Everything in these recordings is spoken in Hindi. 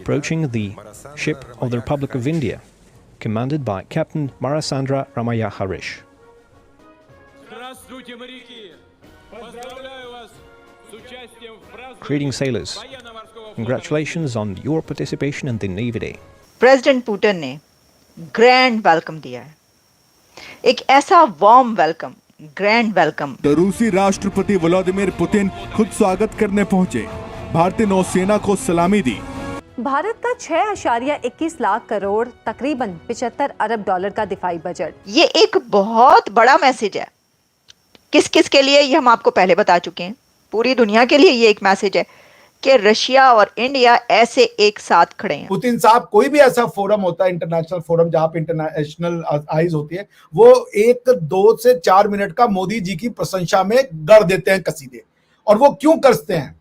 approaching the ship of the Republic of India, commanded by Captain Marasandra Ramaya Harish. Greetings, sailors. Congratulations on your participation in the Navy Day. President Putin ने ग्रैंड वेलकम दिया है, एक ऐसा वार्म वेलकम, ग्रैंड वेलकम। तो रूसी राष्ट्रपति व्लादिमीर पुतिन खुद स्वागत करने पहुंचे, भारतीय नौसेना को सलामी दी। भारत का 6.21 लाख करोड़ तकरीबन 75 अरब डॉलर का दिफाई बजट, ये एक बहुत बड़ा मैसेज है। किस किस के लिए, ये हम आपको पहले बता चुके हैं। पूरी दुनिया के लिए ये एक मैसेज है कि रशिया और इंडिया ऐसे एक साथ खड़े हैं। पुतिन साहब, कोई भी ऐसा फोरम होता है, इंटरनेशनल फोरम, जहां पे इंटरनेशनल आइज होती है, वो 1, 2 से 4 मिनट का मोदी जी की प्रशंसा में गढ़ देते हैं कसीदे। और वो क्यों करते हैं?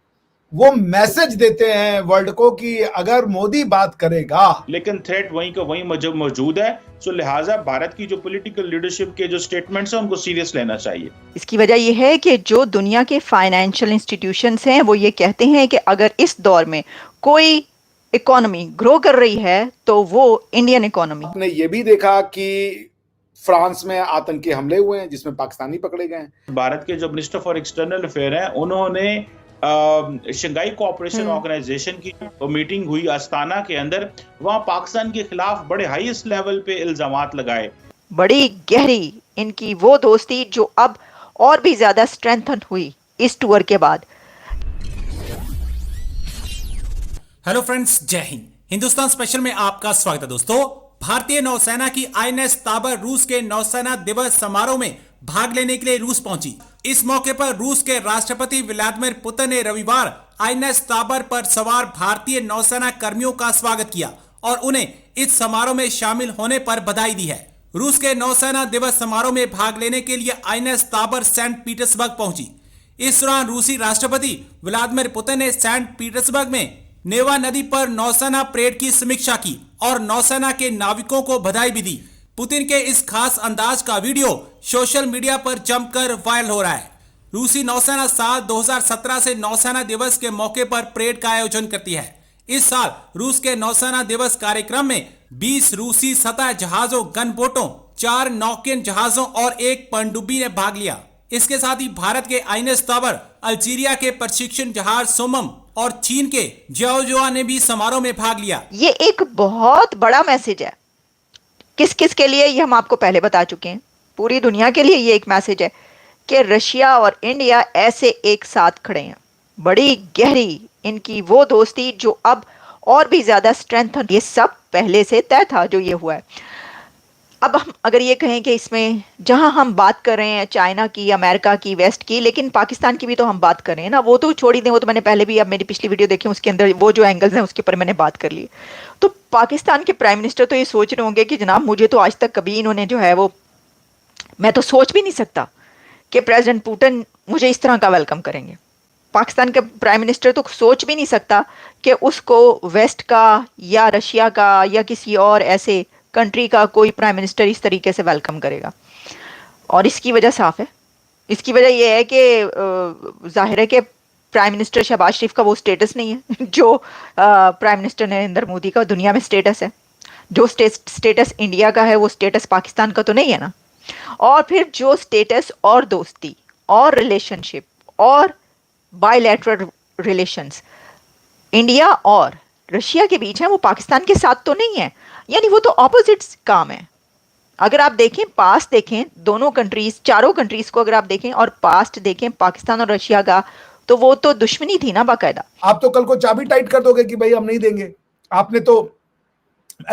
वो मैसेज देते हैं वर्ल्ड को कि अगर मोदी बात करेगा, लेकिन थ्रेट वहीं का वहीं मौजूद है। सो लिहाजा भारत की जो पॉलिटिकल लीडरशिप के जो स्टेटमेंट्स हैं उनको सीरियस लेना चाहिए। इसकी वजह यह है कि जो दुनिया के फाइनेंशियल इंस्टीट्यूशंस हैं वो ये कहते हैं कि अगर इस दौर में कोई इकोनॉमी ग्रो कर रही है तो वो इंडियन इकोनॉमी। आपने ये भी देखा कि फ्रांस में आतंकी हमले हुए हैं जिसमें पाकिस्तानी पकड़े गए हैं। भारत के जो मिनिस्टर फॉर एक्सटर्नल अफेयर हैं, उन्होंने शंघाई कोऑपरेशन ऑर्गेनाइजेशन की मीटिंग हुई अस्ताना के अंदर, वहां पाकिस्तान के खिलाफ बड़े हाईएस्ट लेवल पे इल्जामात लगाए। बड़ी गहरी इनकी वो दोस्ती जो अब और भी ज्यादा स्ट्रेंथन हुई इस टूर के बाद। हेलो फ्रेंड्स, जय हिंद। हिंदुस्तान स्पेशल में आपका स्वागत है दोस्तों। भारतीय नौसेना की आईएनएस ताबर रूस के नौसेना दिवस समारोह में भाग लेने के लिए रूस पहुंची। इस मौके पर रूस के राष्ट्रपति व्लादिमीर पुतिन ने रविवार आईएनएस ताबर पर सवार भारतीय नौसेना कर्मियों का स्वागत किया और उन्हें इस समारोह में शामिल होने पर बधाई दी है। रूस के नौसेना दिवस समारोह में भाग लेने के लिए आईएनएस ताबर सेंट पीटर्सबर्ग पहुंची। इस दौरान रूसी राष्ट्रपति व्लादिमीर पुतिन ने सेंट पीटर्सबर्ग में नेवा नदी पर नौसेना परेड की समीक्षा की और नौसेना के नाविकों को बधाई भी दी। पुतिन के इस खास अंदाज का वीडियो सोशल मीडिया पर जमकर वायरल हो रहा है। रूसी नौसेना साल 2017 से नौसेना दिवस के मौके पर परेड का आयोजन करती है। इस साल रूस के नौसेना दिवस कार्यक्रम में 20 रूसी सतह जहाजों, गनबोटों, 4 नौकेन जहाजों और 1 पनडुब्बी ने भाग लिया। इसके साथ ही भारत के आईएनएस ताबर, अल्जीरिया के प्रशिक्षण जहाज सोमम और चीन के जियाओजुआ ने भी समारोह में भाग लिया। ये एक बहुत बड़ा मैसेज है। किस किस के लिए, ये हम आपको पहले बता चुके हैं। पूरी दुनिया के लिए ये एक मैसेज है कि रशिया और इंडिया ऐसे एक साथ खड़े हैं। बड़ी गहरी इनकी वो दोस्ती जो अब और भी ज्यादा स्ट्रेंथन, ये सब पहले से तय था जो ये हुआ है। अब हम अगर ये कहें कि इसमें जहां हम बात कर रहे हैं चाइना की, अमेरिका की, वेस्ट की, लेकिन पाकिस्तान की भी तो हम बात कर रहे हैं ना। वो तो छोड़ ही दें, वो तो मैंने पहले भी, अब मेरी पिछली वीडियो देखी उसके अंदर वो जो एंगल्स हैं उसके ऊपर मैंने बात कर ली। तो पाकिस्तान के प्राइम मिनिस्टर तो ये सोच रहे होंगे कि जनाब मुझे तो आज तक कभी इन्होंने जो है वो, मैं तो सोच भी नहीं सकता कि प्रेसिडेंट पुतिन मुझे इस तरह का वेलकम करेंगे। पाकिस्तान के प्राइम मिनिस्टर तो सोच भी नहीं सकता कि उसको वेस्ट का या रशिया का या किसी और ऐसे कंट्री का कोई प्राइम मिनिस्टर इस तरीके से वेलकम करेगा। और इसकी वजह साफ है। इसकी वजह यह है कि जाहिर है कि प्राइम मिनिस्टर शहबाज शरीफ का वो स्टेटस नहीं है जो प्राइम मिनिस्टर नरेंद्र मोदी का दुनिया में स्टेटस है। जो स्टेटस इंडिया का है वो स्टेटस पाकिस्तान का तो नहीं है ना। और फिर जो स्टेटस और दोस्ती और रिलेशनशिप और बायलैटरल रिलेशंस इंडिया और रशिया के बीच है, वो पाकिस्तान के साथ तो नहीं है। यानी वो तो ऑपोजिट्स काम है। अगर आप देखें, पास्ट देखें, दोनों कंट्रीज, चारों कंट्रीज को अगर आप देखें और पास्ट देखें पाकिस्तान और रशिया का, तो वो तो दुश्मनी थी ना बाकायदा। आप तो कल को चाबी टाइट कर दोगे कि भाई हम नहीं देंगे। आपने तो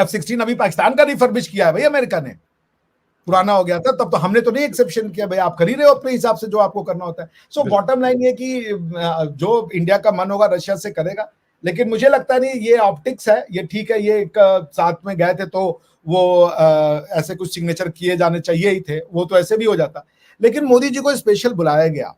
F-16 अभी पाकिस्तान का रिफर्बिश किया है भाई, अमेरिका ने, पुराना हो गया था तब तो हमने तो नहीं एक्सेप्शन किया। भाई आप कर ही रहे हो अपने हिसाब से जो आपको करना होता है। सो बॉटम लाइन ये कि जो इंडिया का मन होगा रशिया से करेगा, लेकिन मुझे लगता नहीं ये ऑप्टिक्स है। ये ठीक है, ये एक साथ में गए थे तो वो ऐसे कुछ सिग्नेचर किए जाने चाहिए ही थे, वो तो ऐसे भी हो जाता। लेकिन मोदी जी को स्पेशल बुलाया गया।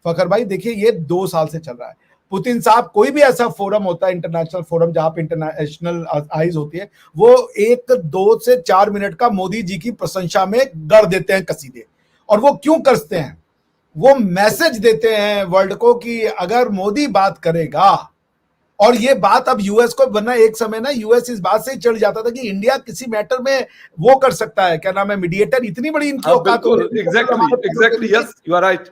फखर भाई देखिए, ये 2 साल से चल रहा है। पुतिन साहब, कोई भी ऐसा फोरम होता है, इंटरनेशनल फोरम, जहां पे इंटरनेशनल आइज होती है, वो 1, 2 से 4 मिनट का मोदी जी की प्रशंसा में गढ़ देते हैं कसीदे। और वो क्यों करते हैं? वो मैसेज देते हैं वर्ल्ड को कि अगर मोदी बात करेगा, और ये बात अब यूएस को, वरना एक समय ना यूएस इस बात से ही चढ़ जाता था कि इंडिया किसी मैटर में वो कर सकता है, क्या नाम है, मीडिएटर, इतनी बड़ी इनकी औकात हो गई। Exactly, yes you are right.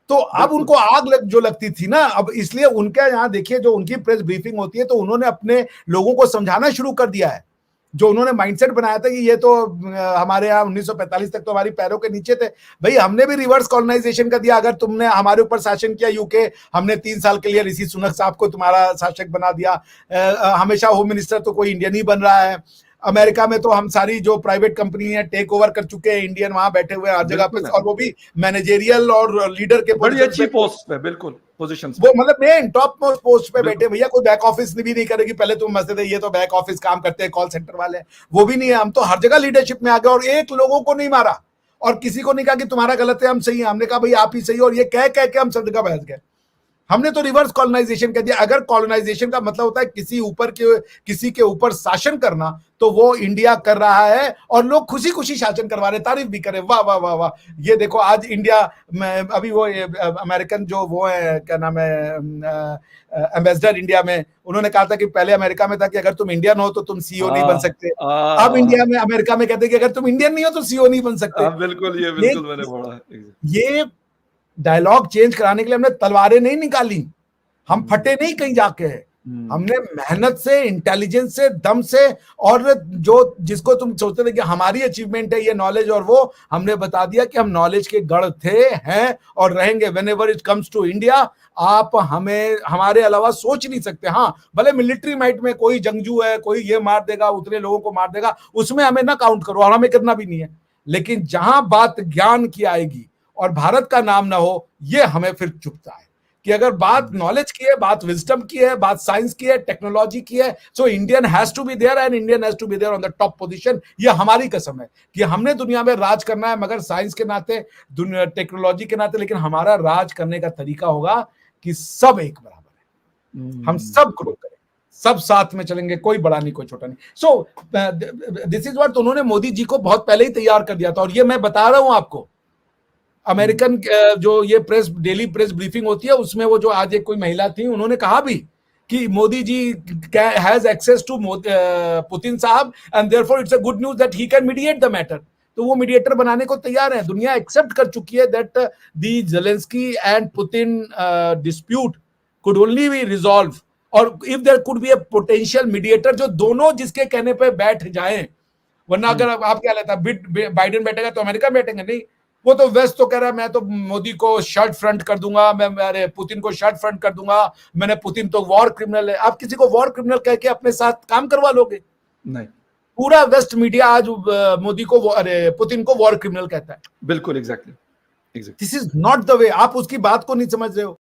तो अब उनको आग जो लगती थी ना, अब इसलिए उनके यहाँ देखिए जो उनकी प्रेस ब्रीफिंग होती है तो उन्होंने अपने लोगों को समझाना शुरू कर दिया है। जो उन्होंने माइंडसेट बनाया था कि ये तो हमारे यहाँ 1945 तक तो हमारी पैरों के नीचे थे, भाई हमने भी रिवर्स कॉलोनाइजेशन कर दिया। अगर तुमने हमारे ऊपर शासन किया यूके, हमने 3 साल के लिए ऋषि सुनक साहब को तुम्हारा शासक बना दिया। हमेशा होम मिनिस्टर तो कोई इंडियन ही बन रहा है। अमेरिका में तो हम सारी जो प्राइवेट कंपनी है टेक ओवर कर चुके हैं, इंडियन वहां बैठे हुए हर जगह पे, और वो भी मैनेजेरियल और लीडर के बड़ी अच्छी पोस्ट पे, बिल्कुल पोजीशन, वो मतलब मेन टॉप मोस्ट पोस्ट पे बैठे। भैया कोई बैक ऑफिस भी नहीं करेगी, पहले तुम मसले थे ये तो बैक ऑफिस काम करते हैं, कॉल सेंटर वाले, वो भी नहीं है। हम तो हर जगह लीडरशिप में आ गए और एक लोगों को नहीं मारा और किसी को नहीं कहा कि तुम्हारा गलत है हम सही है। हमने कहा भाई आप ही सही, और ये कह के हम सब जगह बैठ गए। हमने तो रिवर्स कॉलोनाइजेशन कर दिया। अगर कॉलोनाइजेशन का मतलब होता है किसी के ऊपर शासन करना, तो वो इंडिया कर रहा है और लोग खुशी खुशी शासन करवा रहे, तारीफ भी करे, वाह वाह वाह वाह। ये देखो आज इंडिया में अभी वो अमेरिकन जो वो है, क्या नाम है, एम्बेसडर इंडिया में, उन्होंने कहा था कि पहले अमेरिका में था कि अगर तुम इंडियन हो तो तुम सीईओ नहीं बन सकते। अब इंडिया में, अमेरिका में कहते हैं कि अगर तुम इंडियन नहीं हो तो सीईओ नहीं बन सकते। बिल्कुल, ये बिल्कुल मैंने पढ़ा। ये डायलॉग चेंज कराने के लिए हमने तलवारें नहीं निकाली, हम फटे नहीं कहीं जाके, हमने मेहनत से, इंटेलिजेंस से, दम से, और जो जिसको तुम सोचते थे कि हमारी अचीवमेंट है ये नॉलेज, और वो हमने बता दिया कि हम नॉलेज के गढ़ थे, हैं और रहेंगे। Whenever it comes to India, आप हमें हमारे अलावा सोच नहीं सकते। हाँ, भले मिलिट्री माइट में कोई जंगजू है, कोई ये मार देगा, उतने लोगों को मार देगा, उसमें हमें ना काउंट करो और हमें करना भी नहीं है। लेकिन जहां बात ज्ञान की आएगी और भारत का नाम ना हो, ये हमें फिर चुभता है। कि अगर बात नॉलेज की है, बात विजडम की है, बात साइंस की है, टेक्नोलॉजी की है, so Indian has to be there and Indian has to be there on the top position. ये हमारी कसम है कि हमने दुनिया में राज करना है, मगर साइंस के नाते, टेक्नोलॉजी के नाते, लेकिन हमारा राज करने का तरीका होगा कि सब एक बराबर है, हम सब ग्रो करें, सब साथ में चलेंगे, कोई बड़ा नहीं कोई छोटा नहीं। सो दिस इज व्हाट उन्होंने मोदी जी को बहुत पहले ही तैयार कर दिया था। और ये मैं बता रहा हूं आपको, अमेरिकन जो ये डेली प्रेस ब्रीफिंग होती है, उसमें वो जो आज एक कोई महिला थी, उन्होंने कहा भी कि Modi ji has access to Putin साहब and therefore it's a good news that he can mediate the matter. तो वो मीडिएटर बनाने को तैयार है। दुनिया एक्सेप्ट कर चुकी है that the Zelensky and Putin dispute could only be resolve, और if there could be a potential mediator जो दोनों जिसके कहने पे बैठ जाएं। वरना अगर आप क्या लेता, बाइडेन बैठेगा तो अमेरिका बैठेंगे नहीं। वो तो वेस्ट तो कह रहा है मैं तो मोदी को शर्ट फ्रंट कर दूंगा, मैं पुतिन को शर्ट फ्रंट कर दूंगा, मैंने पुतिन तो वॉर क्रिमिनल है। आप किसी को वॉर क्रिमिनल कह के अपने साथ काम करवा लोगे? नहीं। पूरा वेस्ट मीडिया आज मोदी को, पुतिन को वॉर क्रिमिनल कहता है। बिल्कुल, exactly. This is not the way. आप उसकी बात को नहीं समझ रहे हो।